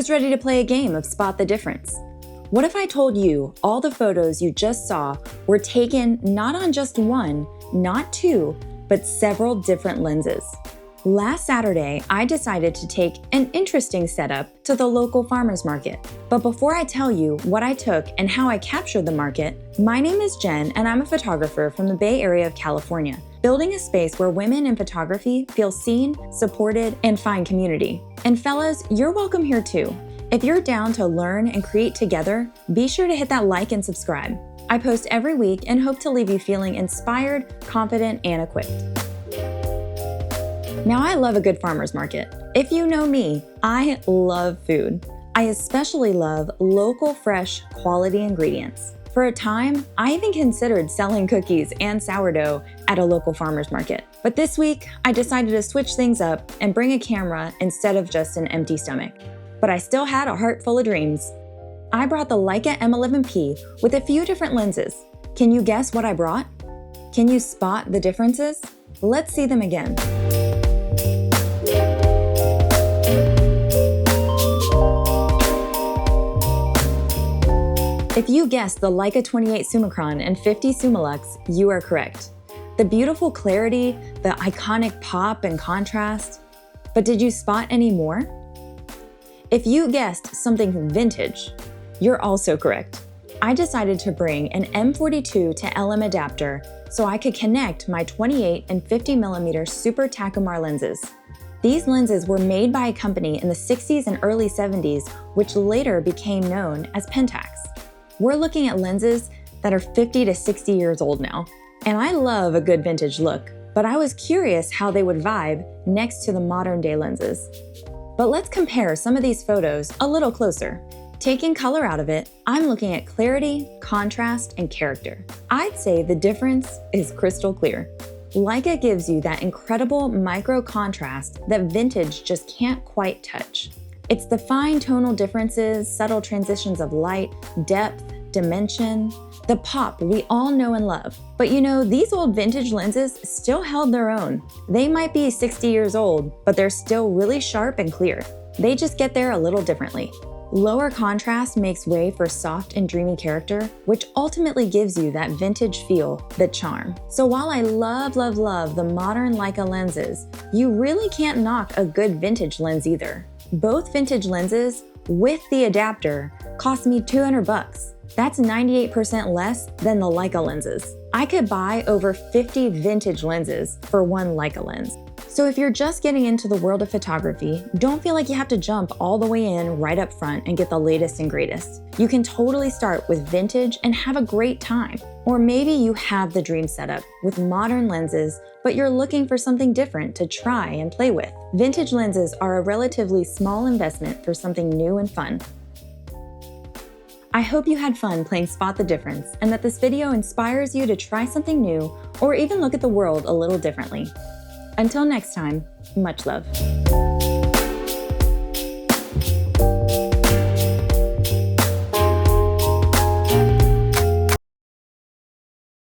Who's ready to play a game of Spot the Difference? What if I told you all the photos you just saw were taken not on just one, not two, but several different lenses? Last Saturday, I decided to take an interesting setup to the local farmers market. But before I tell you what I took and how I captured the market, my name is Jen and I'm a photographer from the Bay Area of California, building a space where women in photography feel seen, supported, and find community. And fellas, you're welcome here too. If you're down to learn and create together, be sure to hit that like and subscribe. I post every week and hope to leave you feeling inspired, confident, and equipped. Now, I love a good farmer's market. If you know me, I love food. I especially love local, fresh, quality ingredients. For a time, I even considered selling cookies and sourdough at a local farmer's market. But this week, I decided to switch things up and bring a camera instead of just an empty stomach. But I still had a heart full of dreams. I brought the Leica M11P with a few different lenses. Can you guess what I brought? Can you spot the differences? Let's see them again. If you guessed the Leica 28 Summicron and 50 Summilux, you are correct. The beautiful clarity, the iconic pop and contrast. But did you spot any more? If you guessed something vintage, you're also correct. I decided to bring an M42 to LM adapter so I could connect my 28 and 50mm Super Takumar lenses. These lenses were made by a company in the 60s and early 70s, which later became known as Pentax. We're looking at lenses that are 50 to 60 years old now. And I love a good vintage look, but I was curious how they would vibe next to the modern day lenses. But let's compare some of these photos a little closer. Taking color out of it, I'm looking at clarity, contrast, and character. I'd say the difference is crystal clear. Leica gives you that incredible micro contrast that vintage just can't quite touch. It's the fine tonal differences, subtle transitions of light, depth, dimension, the pop we all know and love. But you know, these old vintage lenses still held their own. They might be 60 years old, but they're still really sharp and clear. They just get there a little differently. Lower contrast makes way for soft and dreamy character, which ultimately gives you that vintage feel, the charm. So while I love the modern Leica lenses, you really can't knock a good vintage lens either. Both vintage lenses with the adapter cost me $200. That's 98% less than the Leica lenses. I could buy over 50 vintage lenses for one Leica lens. So if you're just getting into the world of photography, don't feel like you have to jump all the way in right up front and get the latest and greatest. You can totally start with vintage and have a great time. Or maybe you have the dream setup with modern lenses, but you're looking for something different to try and play with. Vintage lenses are a relatively small investment for something new and fun. I hope you had fun playing Spot the Difference and that this video inspires you to try something new or even look at the world a little differently. Until next time, much love.